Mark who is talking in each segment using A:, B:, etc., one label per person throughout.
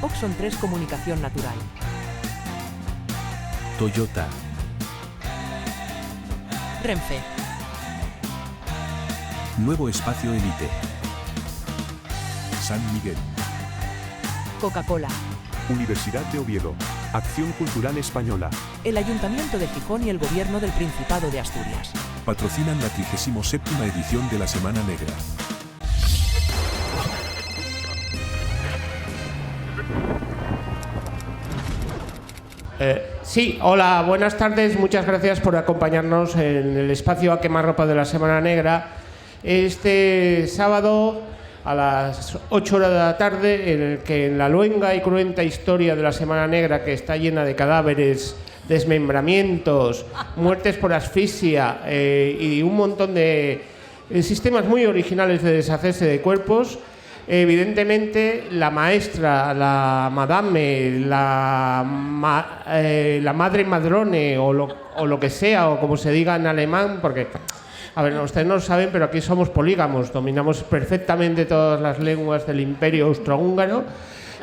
A: Oxon 3 Comunicación Natural.
B: Toyota.
A: Renfe.
B: Nuevo Espacio Elite. San Miguel.
A: Coca-Cola.
C: Universidad de Oviedo. Acción Cultural Española.
A: El Ayuntamiento de Gijón y el Gobierno del Principado de Asturias.
B: Patrocinan la 37ª edición de la Semana Negra.
D: Sí, hola, buenas tardes. Muchas gracias por acompañarnos en el espacio A Quemarropa de la Semana Negra. Este sábado a las 8 horas de la tarde, en el que en la luenga y cruenta historia de la Semana Negra, que está llena de cadáveres, desmembramientos, muertes por asfixia y un montón de sistemas muy originales de deshacerse de cuerpos, evidentemente la maestra, la madame, la madre madrone o lo que sea, o como se diga en alemán, porque, a ver, ustedes no lo saben, pero aquí somos polígamos, dominamos perfectamente todas las lenguas del Imperio Austrohúngaro.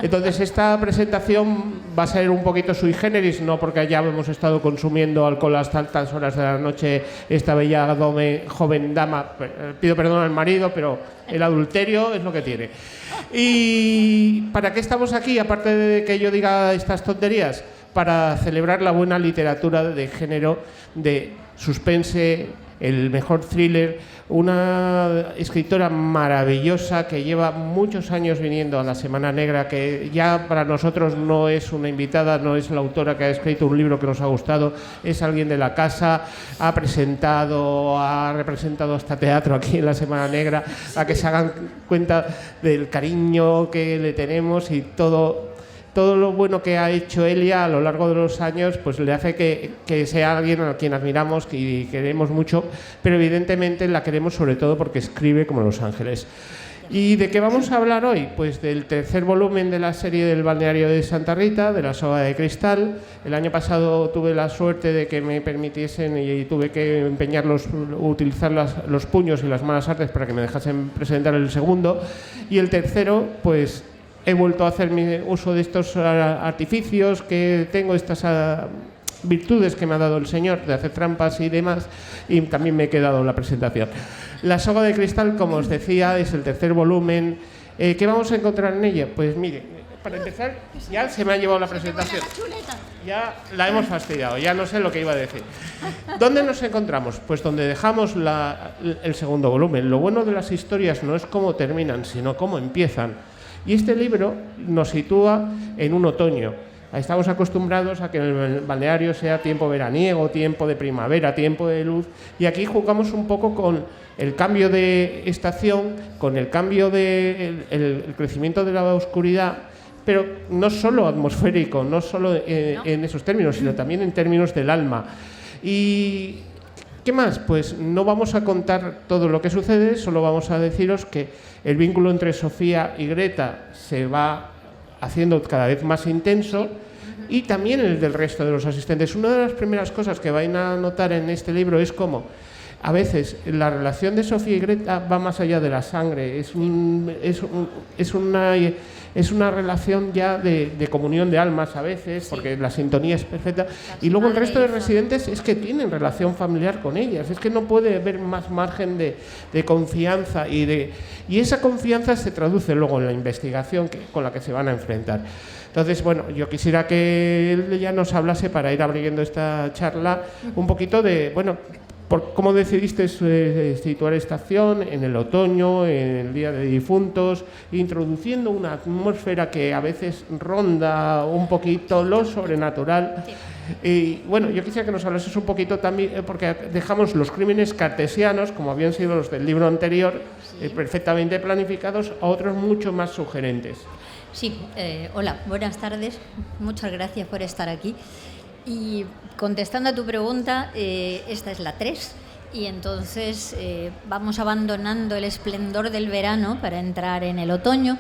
D: Entonces esta presentación va a ser un poquito sui generis, no porque ya hemos estado consumiendo alcohol hasta altas horas de la noche esta bella joven dama, pido perdón al marido, pero el adulterio es lo que tiene. ¿Y para qué estamos aquí, aparte de que yo diga estas tonterías? Para celebrar la buena literatura de género, de suspense, el mejor thriller, una escritora maravillosa que lleva muchos años viniendo a la Semana Negra, que ya para nosotros no es una invitada, no es la autora que ha escrito un libro que nos ha gustado, es alguien de la casa, ha representado hasta teatro aquí en la Semana Negra, a que se hagan cuenta del cariño que le tenemos y todo lo bueno que ha hecho Elia a lo largo de los años, pues le hace que sea alguien a quien admiramos y queremos mucho, pero evidentemente la queremos sobre todo porque escribe como Los Ángeles. ¿Y de qué vamos a hablar hoy? Pues del tercer volumen de la serie del balneario de Santa Rita, de la Soga de Cristal. El año pasado tuve la suerte de que me permitiesen y tuve que utilizar los puños y las malas artes para que me dejasen presentar el segundo. Y el tercero, pues he vuelto a hacer uso de estos artificios que tengo, estas virtudes que me ha dado el Señor, de hacer trampas y demás, y también me he quedado en la presentación. La Soga de Cristal, como os decía, es el tercer volumen. ¿Qué vamos a encontrar en ella? Pues mire, para empezar, ya se me ha llevado la presentación. Ya la hemos fastidiado, ya no sé lo que iba a decir. ¿Dónde nos encontramos? Pues donde dejamos el segundo volumen. Lo bueno de las historias no es cómo terminan, sino cómo empiezan. Y este libro nos sitúa en un otoño. Estamos acostumbrados a que el balneario sea tiempo veraniego, tiempo de primavera, tiempo de luz, y aquí jugamos un poco con el cambio de estación, con el cambio el crecimiento de la oscuridad, pero no solo atmosférico, no solo en esos términos, sino también en términos del alma. Y ¿qué más? Pues no vamos a contar todo lo que sucede, solo vamos a deciros que el vínculo entre Sofía y Greta se va haciendo cada vez más intenso, y también el del resto de los asistentes. Una de las primeras cosas que van a notar en este libro es cómo a veces la relación de Sofía y Greta va más allá de la sangre, es una relación ya de comunión de almas a veces, porque la sintonía es perfecta, y luego el resto de residentes es que tienen relación familiar con ellas, es que no puede haber más margen de confianza, y esa confianza se traduce luego en la investigación con la que se van a enfrentar. Entonces, bueno, yo quisiera que él ya nos hablase, para ir abriendo esta charla, un poquito de, bueno, por cómo decidiste situar esta acción en el otoño, en el Día de Difuntos, introduciendo una atmósfera que a veces ronda un poquito lo sobrenatural. Y bueno, yo quisiera que nos hablases un poquito también, porque dejamos los crímenes cartesianos, como habían sido los del libro anterior, perfectamente planificados, a otros mucho más sugerentes.
E: Sí, hola, buenas tardes, muchas gracias por estar aquí. Y contestando a tu pregunta, esta es la 3, y entonces vamos abandonando el esplendor del verano para entrar en el otoño.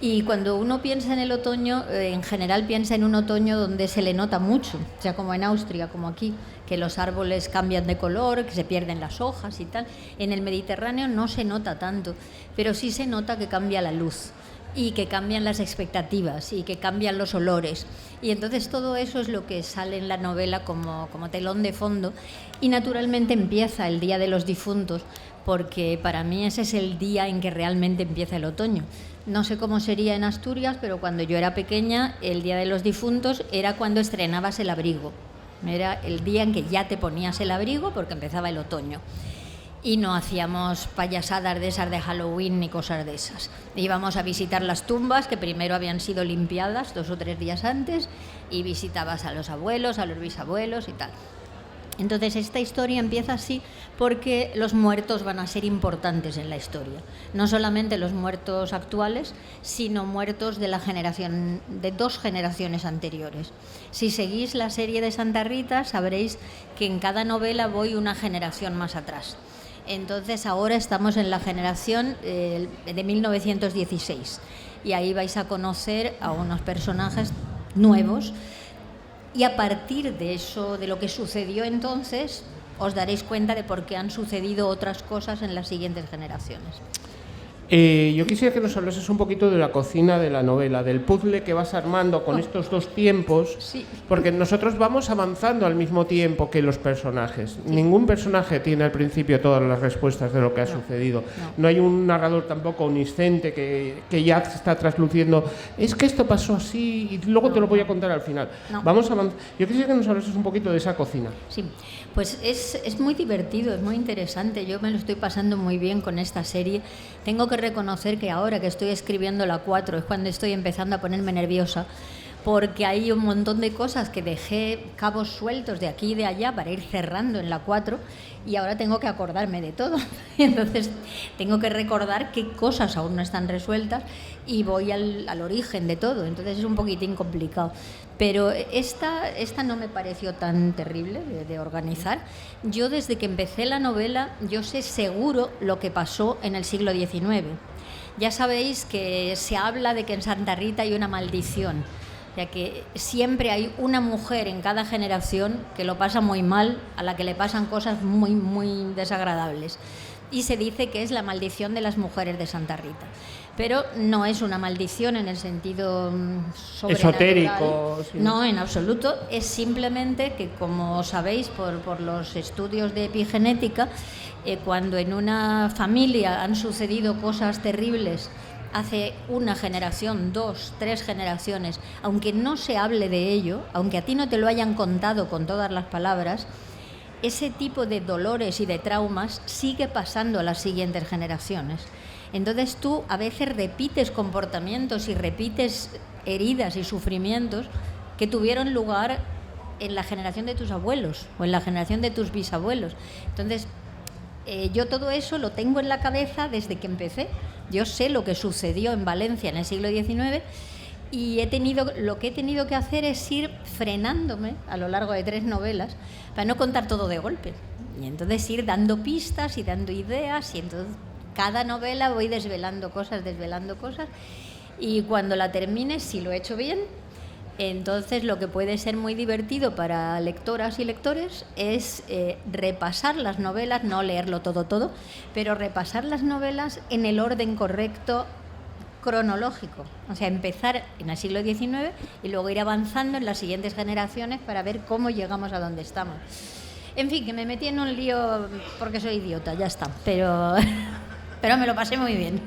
E: Y cuando uno piensa en el otoño, en general piensa en un otoño donde se le nota mucho, o sea, como en Austria, como aquí, que los árboles cambian de color, que se pierden las hojas y tal. En el Mediterráneo no se nota tanto, pero sí se nota que cambia la luz. y que cambian las expectativas y que cambian los olores. Y entonces todo eso es lo que sale en la novela como telón de fondo. Y naturalmente empieza el Día de los Difuntos, porque para mí ese es el día en que realmente empieza el otoño. No sé cómo sería en Asturias, pero cuando yo era pequeña, el Día de los Difuntos era cuando estrenabas el abrigo. Era el día en que ya te ponías el abrigo porque empezaba el otoño. Y no hacíamos payasadas de esas de Halloween ni cosas de esas. Íbamos a visitar las tumbas que primero habían sido limpiadas 2 o 3 días antes, y visitabas a los abuelos, a los bisabuelos y tal. Entonces esta historia empieza así porque los muertos van a ser importantes en la historia. No solamente los muertos actuales, sino muertos de la generación, de 2 generaciones anteriores. Si seguís la serie de Santa Rita, sabréis que en cada novela voy una generación más atrás. Entonces ahora estamos en la generación de 1916 y ahí vais a conocer a unos personajes nuevos, y a partir de eso, de lo que sucedió entonces, os daréis cuenta de por qué han sucedido otras cosas en las siguientes generaciones.
D: Yo quisiera que nos hablases un poquito de la cocina de la novela, del puzzle que vas armando con estos 2 tiempos,
E: Sí.
D: porque nosotros vamos avanzando al mismo tiempo que los personajes.
E: Sí.
D: Ningún personaje tiene al principio todas las respuestas de lo que ha sucedido. No hay un narrador tampoco omnisciente que ya se está trasluciendo. Es que esto pasó así y luego te lo voy a contar al final.
E: No.
D: Vamos avanzando. Yo quisiera que nos hablases un poquito de esa cocina.
E: Sí, pues es muy divertido, es muy interesante. Yo me lo estoy pasando muy bien con esta serie. Tengo que reconocer que ahora que estoy escribiendo la 4 es cuando estoy empezando a ponerme nerviosa, porque hay un montón de cosas que dejé cabos sueltos de aquí y de allá para ir cerrando en la 4, y ahora tengo que acordarme de todo. Entonces tengo que recordar qué cosas aún no están resueltas y voy al origen de todo. Entonces es un poquitín complicado. Pero esta no me pareció tan terrible de organizar. Yo desde que empecé la novela, yo sé seguro lo que pasó en el siglo XIX. Ya sabéis que se habla de que en Santa Rita hay una maldición, ya que siempre hay una mujer en cada generación que lo pasa muy mal, a la que le pasan cosas muy, muy desagradables. Y se dice que es la maldición de las mujeres de Santa Rita. Pero no es una maldición en el sentido sobrenatural.
D: Esotérico. Sí.
E: No, en absoluto. Es simplemente que, como sabéis por los estudios de epigenética, cuando en una familia han sucedido cosas terribles hace una generación, 2, 3 generaciones, aunque no se hable de ello, aunque a ti no te lo hayan contado con todas las palabras, ese tipo de dolores y de traumas sigue pasando a las siguientes generaciones. Entonces tú a veces repites comportamientos y repites heridas y sufrimientos que tuvieron lugar en la generación de tus abuelos o en la generación de tus bisabuelos. Entonces yo todo eso lo tengo en la cabeza desde que empecé. Yo sé lo que sucedió en Valencia en el siglo XIX y lo que he tenido que hacer es ir frenándome a lo largo de 3 novelas para no contar todo de golpe. Y entonces ir dando pistas y dando ideas, y entonces cada novela voy desvelando cosas, y cuando la termine, si lo he hecho bien, entonces lo que puede ser muy divertido para lectoras y lectores es repasar las novelas, no leerlo todo, pero repasar las novelas en el orden correcto cronológico, o sea, empezar en el siglo XIX y luego ir avanzando en las siguientes generaciones para ver cómo llegamos a donde estamos. En fin, que me metí en un lío porque soy idiota, ya está, pero me lo pasé muy bien.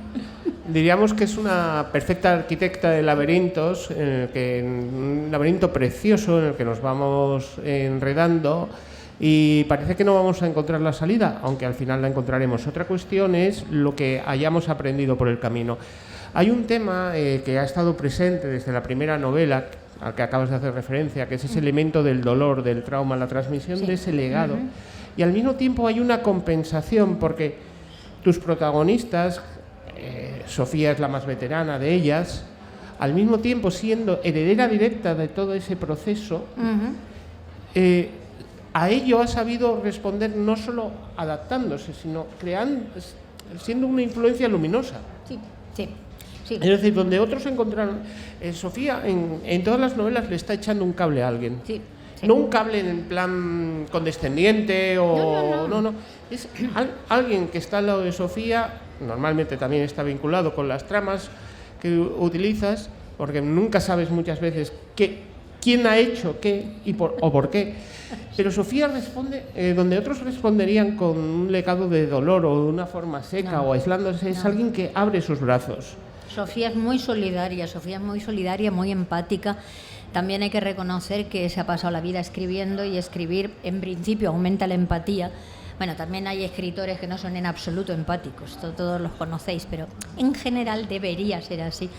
D: Diríamos que es una perfecta arquitecta de laberintos, un laberinto precioso en el que nos vamos enredando y parece que no vamos a encontrar la salida, aunque al final la encontraremos. Otra cuestión es lo que hayamos aprendido por el camino. Hay un tema que ha estado presente desde la primera novela, al que acabas de hacer referencia, que es ese elemento del dolor, del trauma, la transmisión de ese legado. Y al mismo tiempo hay una compensación, porque tus protagonistas, Sofía es la más veterana de ellas, al mismo tiempo siendo heredera directa de todo ese proceso, a ello ha sabido responder no solo adaptándose, sino siendo una influencia luminosa.
E: Sí.
D: Es decir, donde otros encontraron... Sofía en todas las novelas le está echando un cable a alguien. Sí. No un cable en plan condescendiente o... No. Es alguien que está al lado de Sofía, normalmente también está vinculado con las tramas, que utilizas, porque nunca sabes muchas veces quién ha hecho qué o por qué. Pero Sofía responde donde otros responderían con un legado de dolor o de una forma seca o aislándose. Es alguien que abre sus brazos.
E: Sofía es muy solidaria, muy empática. También hay que reconocer que se ha pasado la vida escribiendo, y escribir en principio aumenta la empatía. Bueno, también hay escritores que no son en absoluto empáticos, todos los conocéis, pero en general debería ser así.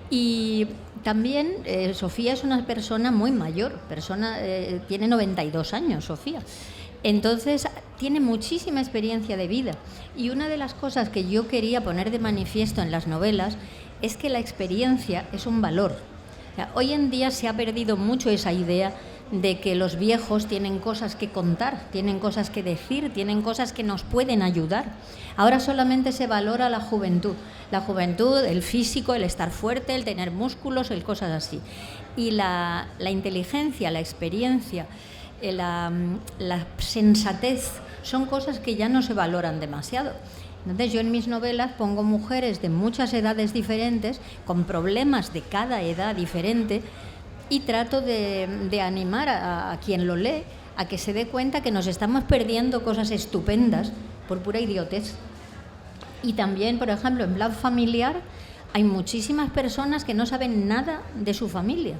E: Y también Sofía es una persona muy mayor, tiene 92 años, Sofía. Entonces tiene muchísima experiencia de vida, y una de las cosas que yo quería poner de manifiesto en las novelas es que la experiencia es un valor. O sea, hoy en día se ha perdido mucho esa idea de que los viejos tienen cosas que contar, tienen cosas que decir, tienen cosas que nos pueden ayudar. Ahora solamente se valora la juventud, el físico, el estar fuerte, el tener músculos, el cosas así. Y la inteligencia, la experiencia, la sensatez son cosas que ya no se valoran demasiado. Entonces yo en mis novelas pongo mujeres de muchas edades diferentes, con problemas de cada edad diferente, y trato de animar a quien lo lee a que se dé cuenta que nos estamos perdiendo cosas estupendas por pura idiotez. Y también, por ejemplo, en Plan Familiar hay muchísimas personas que no saben nada de su familia,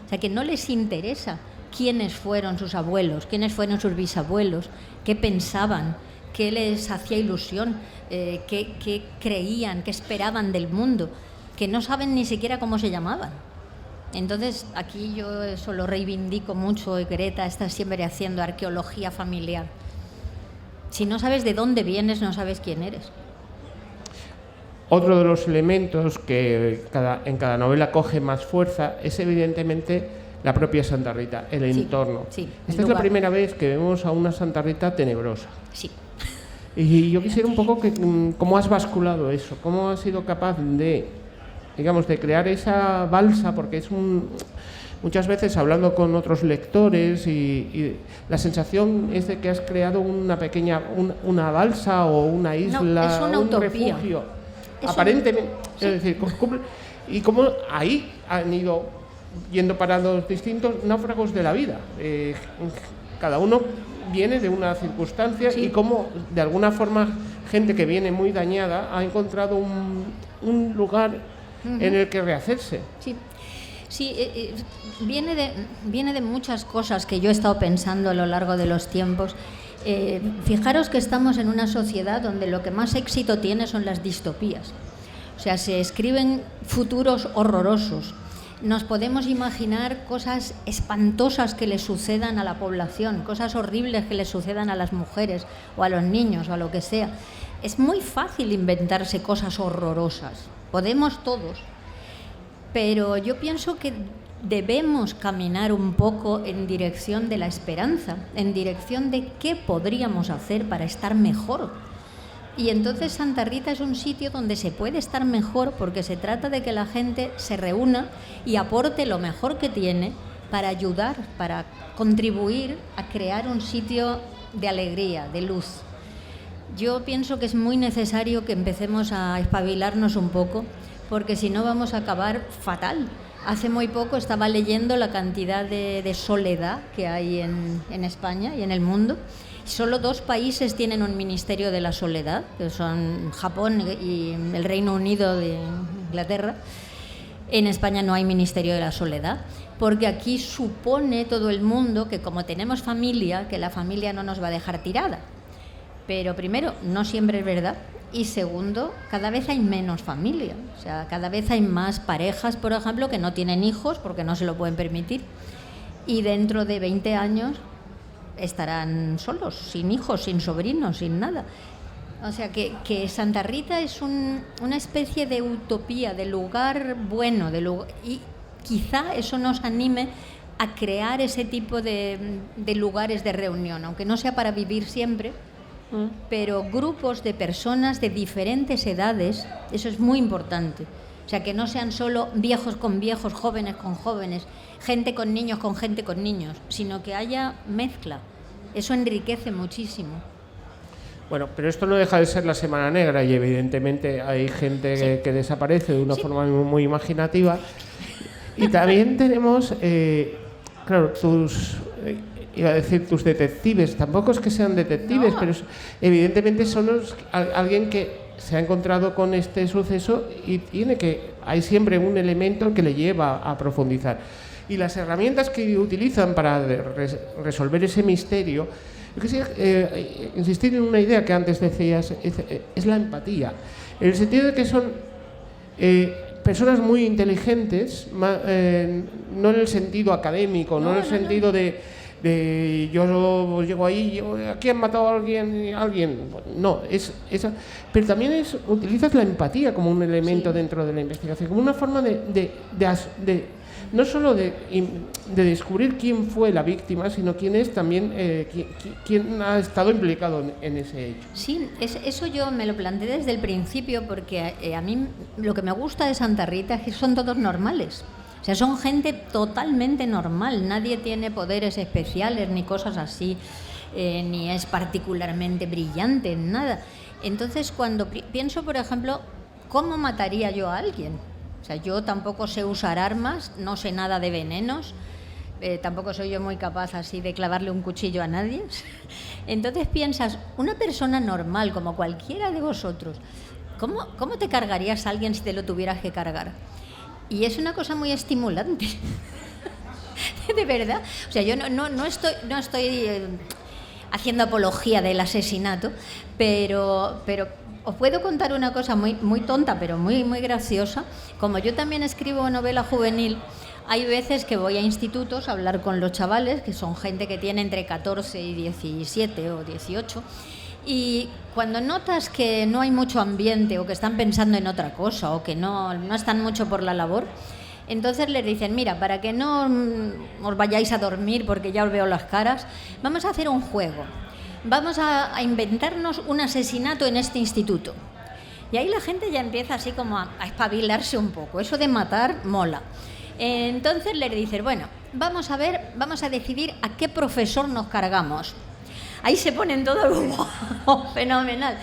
E: o sea, que no les interesa quiénes fueron sus abuelos, quiénes fueron sus bisabuelos, qué pensaban, qué les hacía ilusión, qué creían, qué esperaban del mundo, que no saben ni siquiera cómo se llamaban. Entonces, aquí yo eso lo reivindico mucho. Greta está siempre haciendo arqueología familiar. Si no sabes de dónde vienes, no sabes quién eres.
D: Otro de los elementos que en cada novela coge más fuerza es evidentemente la propia Santa Rita, el entorno.
E: Sí,
D: Esta es la primera vez que vemos a una Santa Rita tenebrosa.
E: Sí.
D: Y yo quisiera un poco cómo has basculado eso, cómo has sido capaz de crear esa balsa, porque muchas veces hablando con otros lectores y la sensación es de que has creado una balsa o una isla,
E: no, es una utopía.
D: Refugio, aparentemente, es decir, y cómo ahí han ido yendo para los distintos náufragos de la vida. Cada uno viene de una circunstancia y cómo de alguna forma gente que viene muy dañada ha encontrado un lugar en el que rehacerse.
E: Sí, viene de muchas cosas que yo he estado pensando a lo largo de los tiempos. Fijaros que estamos en una sociedad donde lo que más éxito tiene son las distopías. O sea, se escriben futuros horrorosos. Nos podemos imaginar cosas espantosas que le sucedan a la población, cosas horribles que le sucedan a las mujeres o a los niños o a lo que sea. Es muy fácil inventarse cosas horrorosas. Podemos todos. Pero yo pienso que debemos caminar un poco en dirección de la esperanza, en dirección de qué podríamos hacer para estar mejor. Y entonces Santa Rita es un sitio donde se puede estar mejor, porque se trata de que la gente se reúna y aporte lo mejor que tiene para ayudar, para contribuir a crear un sitio de alegría, de luz. Yo pienso que es muy necesario que empecemos a espabilarnos un poco, porque si no vamos a acabar fatal. Hace muy poco estaba leyendo la cantidad de soledad que hay en España y en el mundo. Solo 2 países tienen un ministerio de la soledad, que son Japón y el Reino Unido de Inglaterra. En España no hay ministerio de la soledad, porque aquí supone todo el mundo que como tenemos familia, que la familia no nos va a dejar tirada. Pero primero, no siempre es verdad. Y segundo, cada vez hay menos familia. O sea, cada vez hay más parejas, por ejemplo, que no tienen hijos porque no se lo pueden permitir. Y dentro de 20 años estarán solos, sin hijos, sin sobrinos, sin nada. O sea, que Santa Rita es una especie de utopía, de lugar bueno, y quizá eso nos anime a crear ese tipo de lugares de reunión, aunque no sea para vivir siempre, pero grupos de personas de diferentes edades, eso es muy importante. O sea, que no sean solo viejos con viejos, jóvenes con jóvenes, gente con gente con niños, sino que haya mezcla. Eso enriquece muchísimo.
D: Bueno, pero esto no deja de ser la Semana Negra y evidentemente hay gente que desaparece de una forma muy imaginativa. Y también tenemos, claro, iba a decir tus detectives, tampoco es que sean detectives, pero evidentemente son alguien que se ha encontrado con este suceso y hay siempre un elemento que le lleva a profundizar. Y las herramientas que utilizan para resolver ese misterio, yo quisiera insistir en una idea que antes decías, es la empatía, en el sentido de que son personas muy inteligentes, no en el sentido académico, no en el sentido de yo llego ahí, ¿aquí han matado a alguien? No, pero también utilizas la empatía como un elemento dentro de la investigación, como una forma de no solo de descubrir quién fue la víctima, sino quién es también quién ha estado implicado en ese hecho.
E: Sí, eso yo me lo planteé desde el principio, porque a mí lo que me gusta de Santa Rita es que son todos normales. O sea, son gente totalmente normal, nadie tiene poderes especiales ni cosas así, ni es particularmente brillante, nada. Entonces, cuando pienso, por ejemplo, ¿cómo mataría yo a alguien? O sea, yo tampoco sé usar armas, no sé nada de venenos, tampoco soy yo muy capaz así de clavarle un cuchillo a nadie. Entonces piensas, una persona normal como cualquiera de vosotros, ¿cómo te cargarías a alguien si te lo tuvieras que cargar? Y es una cosa muy estimulante, de verdad. O sea, yo no estoy haciendo apología del asesinato, pero os puedo contar una cosa muy tonta, pero muy graciosa. Como yo también escribo novela juvenil, hay veces que voy a institutos a hablar con los chavales, que son gente que tiene entre 14 y 17 o 18, y cuando notas que no hay mucho ambiente o que están pensando en otra cosa o que no están mucho por la labor, entonces les dicen, mira, para que no os vayáis a dormir porque ya os veo las caras, vamos a hacer un juego. Vamos a inventarnos un asesinato en este instituto. Y ahí la gente ya empieza así como a espabilarse un poco. Eso de matar mola. Entonces les dices, bueno, vamos a decidir a qué profesor nos cargamos. Ahí se ponen todos como fenomenal.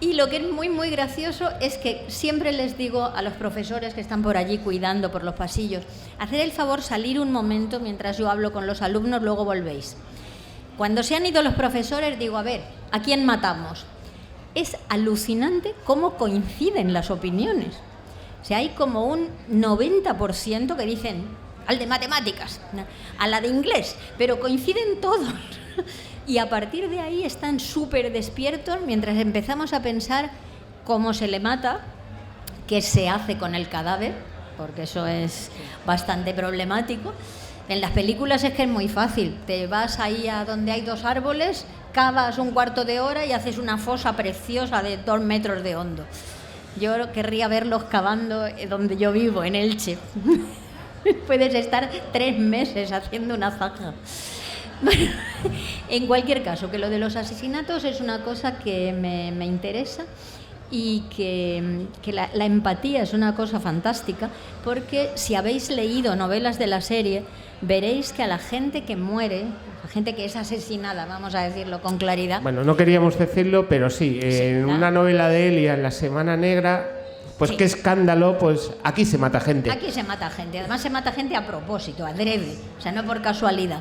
E: Y lo que es muy gracioso es que siempre les digo a los profesores que están por allí cuidando por los pasillos, hacer el favor salir un momento mientras yo hablo con los alumnos, luego volvéis. Cuando se han ido los profesores digo, a ver, ¿a quién matamos? Es alucinante cómo coinciden las opiniones. O sea, hay como un 90% que dicen al de matemáticas, a la de inglés, pero coinciden todos. Y a partir de ahí están súper despiertos mientras empezamos a pensar cómo se le mata, qué se hace con el cadáver, porque eso es bastante problemático. En las películas es que es muy fácil, te vas ahí a donde hay 2 árboles, cavas un cuarto de hora y haces una fosa preciosa de 2 metros de hondo. Yo querría verlos cavando donde yo vivo, en Elche. Puedes estar 3 meses haciendo una zanja. Bueno, en cualquier caso, que lo de los asesinatos es una cosa que me interesa y que la empatía es una cosa fantástica, porque si habéis leído novelas de la serie, veréis que a la gente que muere, la gente que es asesinada, vamos a decirlo con claridad...
D: Bueno, no queríamos decirlo, pero sí, en una novela de Elia, en La Semana Negra, pues qué escándalo, pues aquí se mata gente.
E: Aquí se mata gente, además se mata gente a propósito, adrede, o sea, no por casualidad.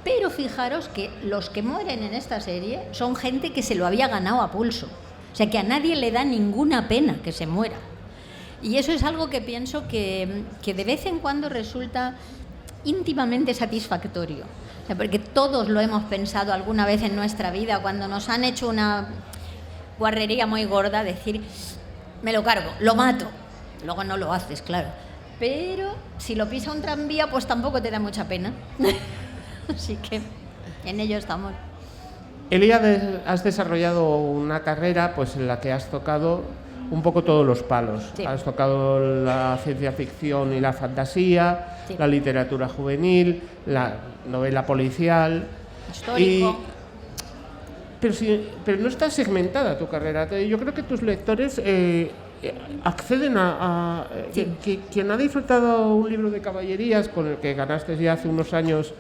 E: Pero fijaros que los que mueren en esta serie son gente que se lo había ganado a pulso. O sea, que a nadie le da ninguna pena que se muera. Y eso es algo que pienso que de vez en cuando resulta íntimamente satisfactorio. O sea, porque todos lo hemos pensado alguna vez en nuestra vida, cuando nos han hecho una guarrería muy gorda, decir, me lo cargo, lo mato. Luego no lo haces, claro. Pero si lo pisa un tranvía, pues tampoco te da mucha pena. Así que en ello estamos.
D: Elia, has desarrollado una carrera pues en la que has tocado un poco todos los palos. Sí. Has tocado la ciencia ficción y la fantasía, sí, la literatura juvenil, la novela policial.
E: Histórico.
D: Pero no está segmentada tu carrera. Yo creo que tus lectores acceden a quien ha disfrutado un libro de caballerías con el que ganaste ya hace unos años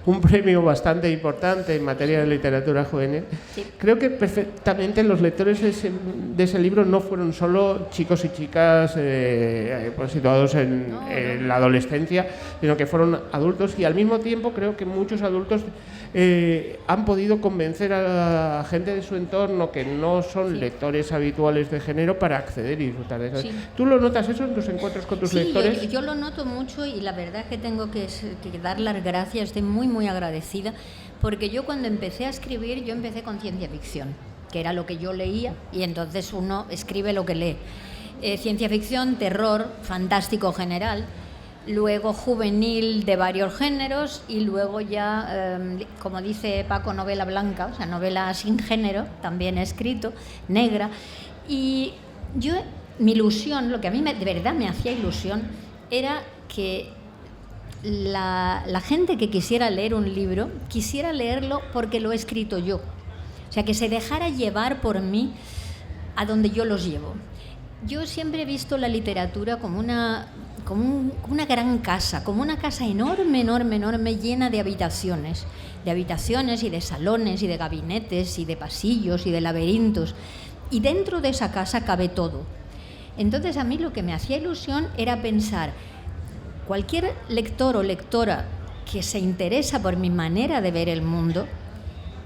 D: un premio bastante importante en materia de literatura juvenil. Sí. Creo que perfectamente los lectores de ese libro no fueron solo chicos y chicas pues situados en la adolescencia, sino que fueron adultos, y al mismo tiempo creo que muchos adultos han podido convencer a la gente de su entorno que no son lectores habituales de género para acceder y disfrutar de eso. Sí. ¿Tú lo notas eso en tus encuentros con tus lectores?
E: Yo lo noto mucho, y la verdad es que tengo que dar las gracias, estoy muy agradecida, porque yo cuando empecé a escribir, yo empecé con ciencia ficción, que era lo que yo leía, y entonces uno escribe lo que lee. Ciencia ficción, terror, fantástico general, luego juvenil de varios géneros, y luego ya, como dice Paco, novela blanca, o sea, novela sin género, también he escrito, negra. Y yo, mi ilusión, lo que a mí de verdad me hacía ilusión, era que la gente que quisiera leer un libro, quisiera leerlo porque lo he escrito yo. O sea, que se dejara llevar por mí a donde yo los llevo. Yo siempre he visto la literatura como una gran casa, como una casa enorme, llena de habitaciones y de salones y de gabinetes y de pasillos y de laberintos. Y dentro de esa casa cabe todo. Entonces a mí lo que me hacía ilusión era pensar, cualquier lector o lectora que se interesa por mi manera de ver el mundo,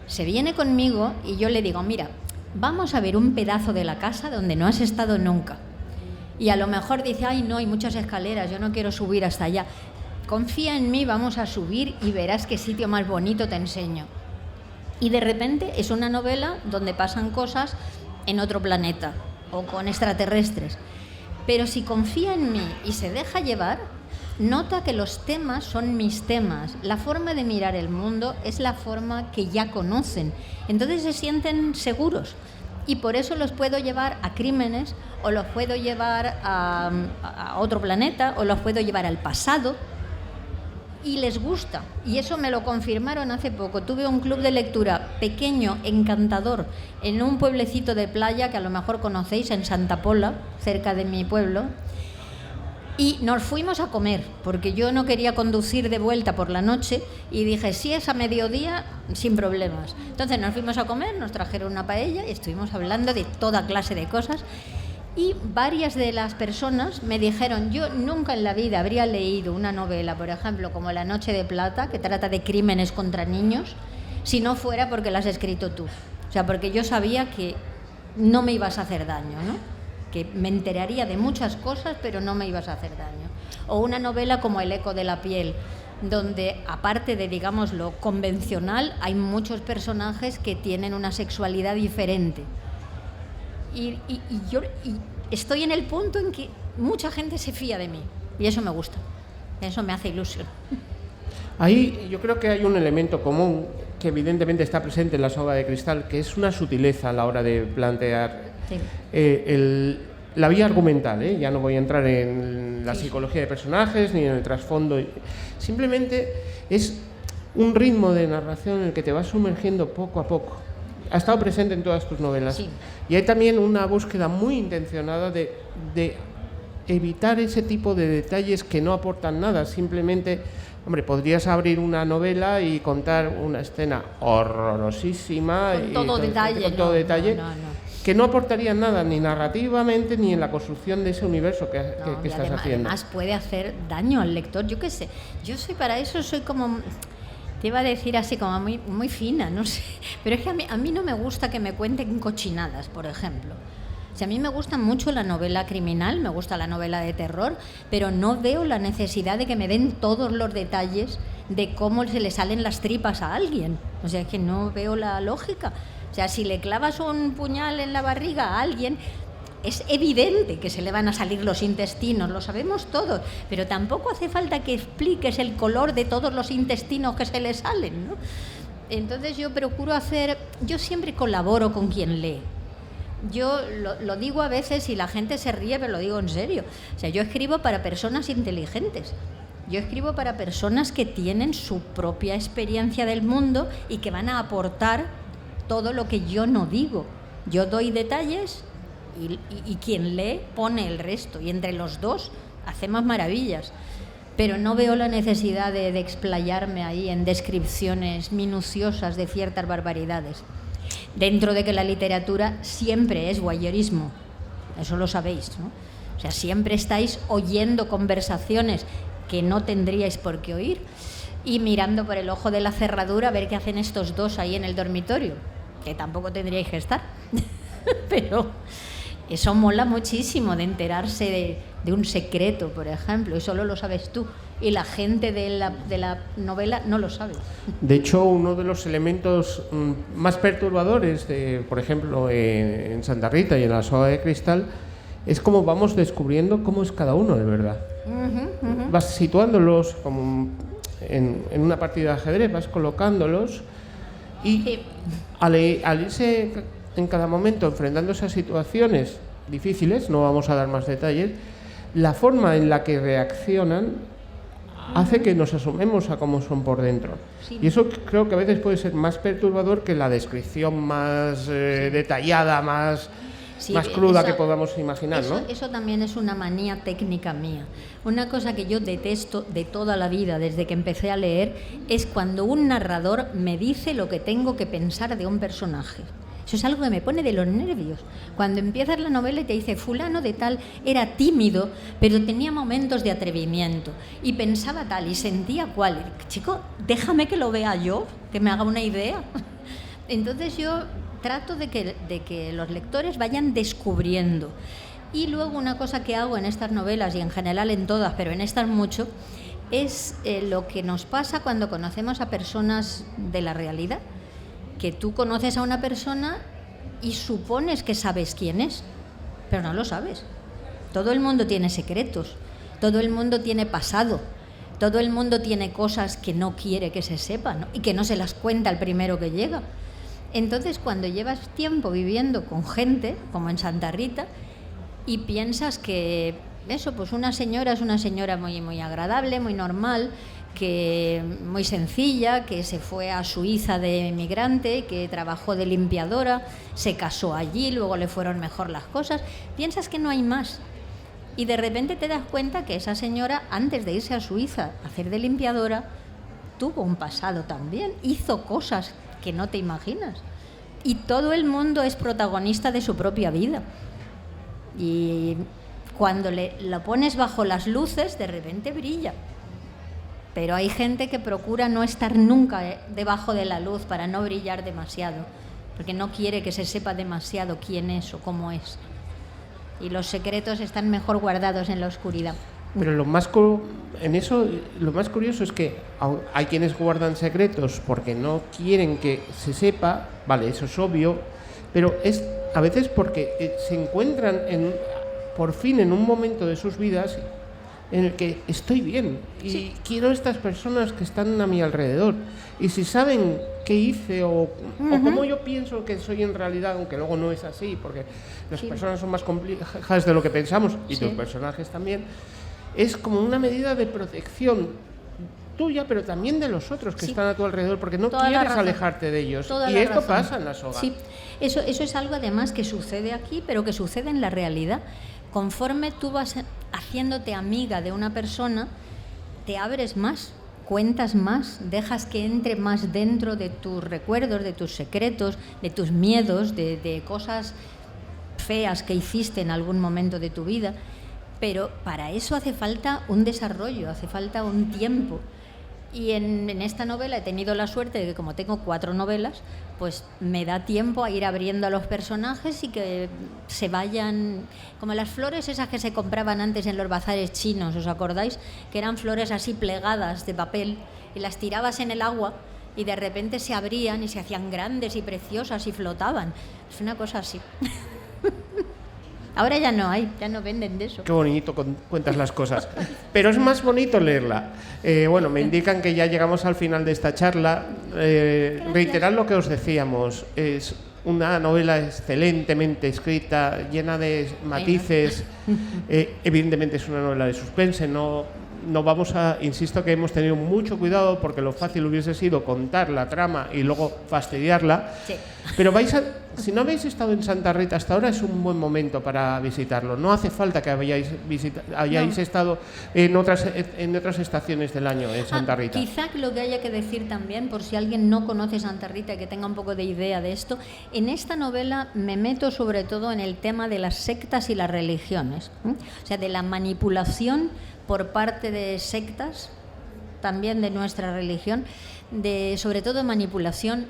E: se viene conmigo y yo le digo, mira, vamos a ver un pedazo de la casa donde no has estado nunca. Y a lo mejor dice, ay no, hay muchas escaleras, yo no quiero subir hasta allá. Confía en mí, vamos a subir y verás qué sitio más bonito te enseño. Y de repente es una novela donde pasan cosas en otro planeta o con extraterrestres. Pero si confía en mí y se deja llevar, nota que los temas son mis temas. La forma de mirar el mundo es la forma que ya conocen. Entonces se sienten seguros. Y por eso los puedo llevar a crímenes, o los puedo llevar a otro planeta, o los puedo llevar al pasado. Y les gusta. Y eso me lo confirmaron hace poco. Tuve un club de lectura pequeño, encantador, en un pueblecito de playa que a lo mejor conocéis, en Santa Pola, cerca de mi pueblo. Y nos fuimos a comer, porque yo no quería conducir de vuelta por la noche, y dije, si es a mediodía, sin problemas. Entonces nos fuimos a comer, nos trajeron una paella y estuvimos hablando de toda clase de cosas. Y varias de las personas me dijeron, yo nunca en la vida habría leído una novela, por ejemplo, como La Noche de Plata, que trata de crímenes contra niños, si no fuera porque la has escrito tú. O sea, porque yo sabía que no me ibas a hacer daño, ¿no? Que me enteraría de muchas cosas, pero no me ibas a hacer daño. O una novela como El eco de la piel, donde aparte de, digamos, lo convencional, hay muchos personajes que tienen una sexualidad diferente. Y yo estoy en el punto en que mucha gente se fía de mí, y eso me gusta, eso me hace ilusión.
D: Ahí yo creo que hay un elemento común que evidentemente está presente en La soga de cristal, que es una sutileza a la hora de plantear la vía argumental, ya no voy a entrar en la psicología de personajes ni en el trasfondo, simplemente es un ritmo de narración en el que te vas sumergiendo poco a poco. Ha estado presente en todas tus novelas. Sí. Y hay también una búsqueda muy intencionada de evitar ese tipo de detalles que no aportan nada. Simplemente, hombre, podrías abrir una novela y contar una escena horrorosísima con todo detalle, que no aportarían nada ni narrativamente ni en la construcción de ese universo que estás haciendo.
E: Además puede hacer daño al lector, yo qué sé. Yo soy para eso, soy como... Te iba a decir así como muy fina, no sé. Pero es que a mí no me gusta que me cuenten cochinadas, por ejemplo. O sea, a mí me gusta mucho la novela criminal, me gusta la novela de terror, pero no veo la necesidad de que me den todos los detalles de cómo se le salen las tripas a alguien. O sea, es que no veo la lógica. O sea, si le clavas un puñal en la barriga a alguien, es evidente que se le van a salir los intestinos, lo sabemos todos, pero tampoco hace falta que expliques el color de todos los intestinos que se le salen, ¿no? Entonces yo siempre colaboro con quien lee. Yo lo digo a veces y la gente se ríe, pero lo digo en serio. O sea, yo escribo para personas inteligentes. Yo escribo para personas que tienen su propia experiencia del mundo y que van a aportar todo lo que yo no digo. Yo doy detalles y quien lee pone el resto, y entre los dos hacemos maravillas. Pero no veo la necesidad de explayarme ahí en descripciones minuciosas de ciertas barbaridades. Dentro de que la literatura siempre es voyeurismo, eso lo sabéis, ¿no? O sea, siempre estáis oyendo conversaciones que no tendríais por qué oír y mirando por el ojo de la cerradura a ver qué hacen estos dos ahí en el dormitorio, que tampoco tendríais que estar. Pero eso mola muchísimo, de enterarse de un secreto, por ejemplo, y solo lo sabes tú, y la gente de la novela no lo sabe.
D: De hecho, uno de los elementos más perturbadores, por ejemplo, en Santa Rita y en la Soga de Cristal, es cómo vamos descubriendo cómo es cada uno de verdad. Vas situándolos como en una partida de ajedrez, vas colocándolos y sí, al irse en cada momento enfrentándose a situaciones difíciles, no vamos a dar más detalles, la forma en la que reaccionan hace que nos asomemos a cómo son por dentro. Sí. Y eso creo que a veces puede ser más perturbador que la descripción más detallada, más cruda que podamos imaginar, ¿no?
E: Eso también es una manía técnica mía. Una cosa que yo detesto de toda la vida, desde que empecé a leer, es cuando un narrador me dice lo que tengo que pensar de un personaje. Eso es algo que me pone de los nervios. Cuando empiezas la novela y te dice fulano de tal era tímido, pero tenía momentos de atrevimiento y pensaba tal y sentía cual. Chico, déjame que lo vea yo, que me haga una idea. Entonces yo trato de que los lectores vayan descubriendo. Y luego una cosa que hago en estas novelas y en general en todas, pero en estas mucho, es lo que nos pasa cuando conocemos a personas de la realidad. Que tú conoces a una persona y supones que sabes quién es, pero no lo sabes. Todo el mundo tiene secretos, todo el mundo tiene pasado, todo el mundo tiene cosas que no quiere que se sepan, ¿no? Y que no se las cuenta el primero que llega. Entonces, cuando llevas tiempo viviendo con gente, como en Santa Rita, y piensas que eso, pues una señora es una señora muy, muy agradable, muy normal, que muy sencilla, que se fue a Suiza de emigrante, que trabajó de limpiadora, se casó allí, luego le fueron mejor las cosas, piensas que no hay más. Y de repente te das cuenta que esa señora, antes de irse a Suiza a hacer de limpiadora, tuvo un pasado también, hizo cosas que no te imaginas. Y todo el mundo es protagonista de su propia vida. Y cuando lo pones bajo las luces, de repente brilla. Pero hay gente que procura no estar nunca debajo de la luz para no brillar demasiado, porque no quiere que se sepa demasiado quién es o cómo es. Y los secretos están mejor guardados en la oscuridad.
D: Pero lo más curioso es que hay quienes guardan secretos porque no quieren que se sepa, vale, eso es obvio, pero es a veces porque se encuentran por fin en un momento de sus vidas en el que estoy bien y quiero estas personas que están a mi alrededor, y si saben qué hice o cómo yo pienso que soy en realidad, aunque luego no es así, porque las personas son más complejas de lo que pensamos y los personajes también, es como una medida de protección tuya, pero también de los otros que están a tu alrededor, porque no quieres alejarte de ellos. Y esto pasa en la soga.
E: Sí, eso es algo además que sucede aquí, pero que sucede en la realidad. Conforme tú vas haciéndote amiga de una persona, te abres más, cuentas más, dejas que entre más dentro de tus recuerdos, de tus secretos, de tus miedos, de cosas feas que hiciste en algún momento de tu vida. Pero para eso hace falta un desarrollo, hace falta un tiempo. Y en esta novela he tenido la suerte de que, como tengo 4 novelas, pues me da tiempo a ir abriendo a los personajes y que se vayan, como las flores esas que se compraban antes en los bazares chinos, ¿os acordáis? Que eran flores así plegadas de papel y las tirabas en el agua y de repente se abrían y se hacían grandes y preciosas y flotaban. Es una cosa así. Ahora ya no hay, ya no venden de eso.
D: Qué bonito cuentas las cosas. Pero es más bonito leerla. Bueno, me indican que ya llegamos al final de esta charla. Reiterar lo que os decíamos. Es una novela excelentemente escrita, llena de matices. Evidentemente es una novela de suspense, no no vamos a, insisto que hemos tenido mucho cuidado porque lo fácil hubiese sido contar la trama y luego fastidiarla.
E: Sí.
D: Pero si no habéis estado en Santa Rita hasta ahora, es un buen momento para visitarlo. No hace falta que hayáis estado en otras estaciones del año en Santa Rita.
E: Quizá lo que haya que decir también, por si alguien no conoce Santa Rita y que tenga un poco de idea de esto, en esta novela me meto sobre todo en el tema de las sectas y las religiones, o sea, de la manipulación por parte de sectas, también de nuestra religión, sobre todo manipulación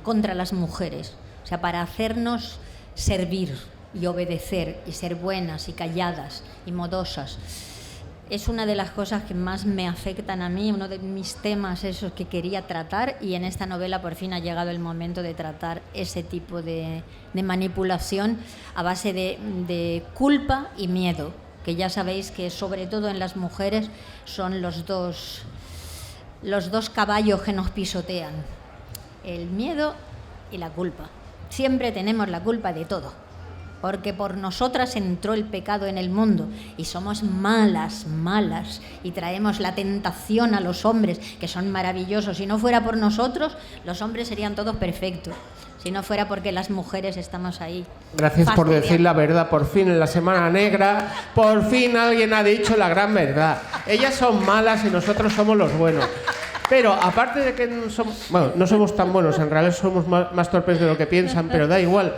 E: contra las mujeres, o sea, para hacernos servir y obedecer y ser buenas y calladas y modosas. Es una de las cosas que más me afectan a mí, uno de mis temas esos que quería tratar, y en esta novela por fin ha llegado el momento de tratar ese tipo de manipulación a base de culpa y miedo, que ya sabéis que sobre todo en las mujeres son los dos caballos que nos pisotean, el miedo y la culpa. Siempre tenemos la culpa de todo, porque por nosotras entró el pecado en el mundo y somos malas y traemos la tentación a los hombres, que son maravillosos. Si no fuera por nosotros, los hombres serían todos perfectos. Si no fuera porque las mujeres estamos ahí.
D: Gracias por decir la verdad. Por fin en la Semana Negra, por fin alguien ha dicho la gran verdad. Ellas son malas y nosotros somos los buenos. Pero aparte de que no somos tan buenos, en realidad somos más torpes de lo que piensan, pero da igual.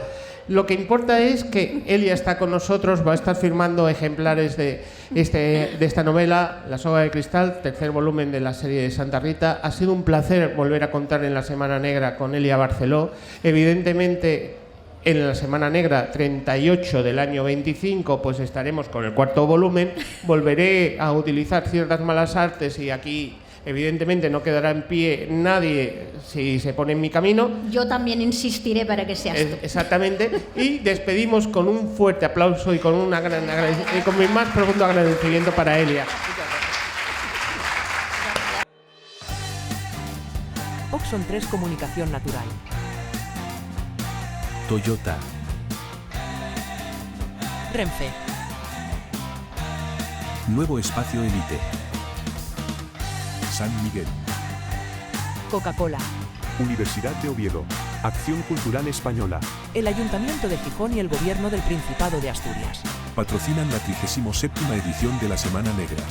D: Lo que importa es que Elia está con nosotros, va a estar firmando ejemplares de esta novela, La soga de cristal, tercer volumen de la serie de Santa Rita. Ha sido un placer volver a contar en la Semana Negra con Elia Barceló. Evidentemente, en la Semana Negra 38 del año 25, pues estaremos con el cuarto volumen. Volveré a utilizar ciertas malas artes y aquí evidentemente no quedará en pie nadie si se pone en mi camino.
E: Yo también insistiré para que seas tú.
D: Exactamente. Y despedimos con un fuerte aplauso y con con mi más profundo agradecimiento para Elia.
A: Oxon 3 Comunicación Natural.
B: Toyota.
A: Renfe.
B: Nuevo espacio Elite. San Miguel.
A: Coca-Cola.
C: Universidad de Oviedo. Acción Cultural Española.
A: El Ayuntamiento de Gijón y el Gobierno del Principado de Asturias.
B: Patrocinan la 37ª edición de la Semana Negra.